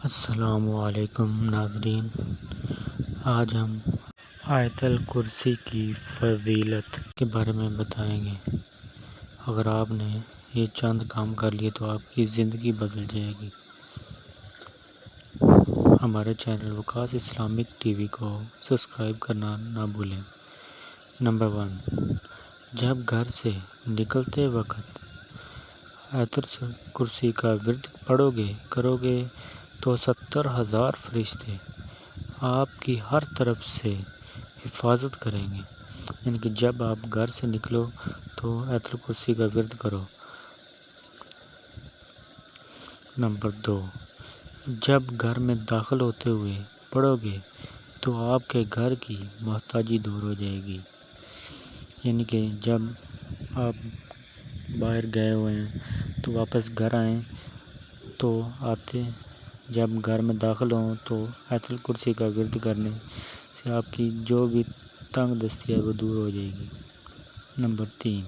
السلام علیکم ناظرین، آج ہم آیت الکرسی کی فضیلت کے بارے میں بتائیں گے۔ اگر آپ نے یہ چند کام کر لیے تو آپ کی زندگی بدل جائے گی۔ ہمارے چینل وقاص اسلامک ٹی وی کو سبسکرائب کرنا نہ بھولیں۔ نمبر 1، جب گھر سے نکلتے وقت آیت الکرسی کا ورد کرو گے تو 70,000 فرشتے آپ کی ہر طرف سے حفاظت کریں گے۔ یعنی کہ جب آپ گھر سے نکلو تو آیت الکرسی کا ورد کرو۔ نمبر 2، جب گھر میں داخل ہوتے ہوئے پڑھو گے تو آپ کے گھر کی محتاجی دور ہو جائے گی۔ یعنی کہ جب آپ باہر گئے ہوئے ہیں تو واپس گھر آئیں تو جب گھر میں داخل ہوں تو آیت الکرسی کا ورد کرنے سے آپ کی جو بھی تنگ دستی ہے وہ دور ہو جائے گی۔ نمبر 3،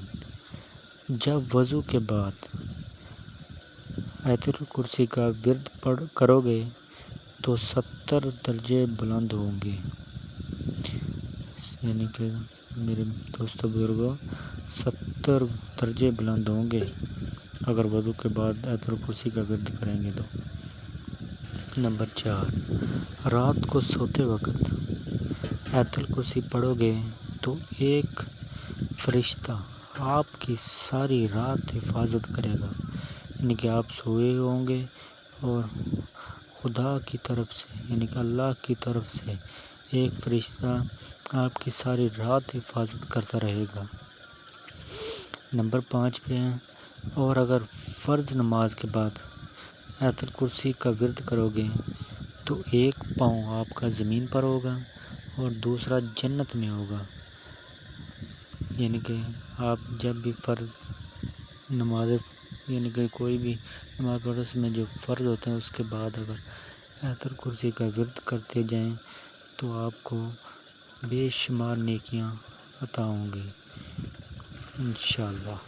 جب وضو کے بعد آیت الکرسی کا ورد کرو گے تو 70 درجے بلند ہوں گے۔ یعنی کہ میرے دوستو بزرگوں، 70 درجے بلند ہوں گے اگر وضو کے بعد آیت الکرسی کا ورد کریں گے تو۔ نمبر 4، رات کو سوتے وقت آیت الکرسی پڑھو گے تو ایک فرشتہ آپ کی ساری رات حفاظت کرے گا۔ یعنی کہ آپ سوئے ہوں گے اور خدا کی طرف سے یعنی کہ اللہ کی طرف سے ایک فرشتہ آپ کی ساری رات حفاظت کرتا رہے گا۔ نمبر 5 پہ ہیں، اور اگر فرض نماز کے بعد آیت الکرسی کا ورد کرو گے تو ایک پاؤں آپ کا زمین پر ہوگا اور دوسرا جنت میں ہوگا۔ یعنی کہ آپ جب بھی فرض نماز یعنی کہ کوئی بھی نماز پڑھو اس میں جو فرض ہوتے ہیں اس کے بعد اگر آیت الکرسی کا ورد کرتے جائیں تو آپ کو بے شمار نیکیاں عطا ہوں گی انشاءاللہ۔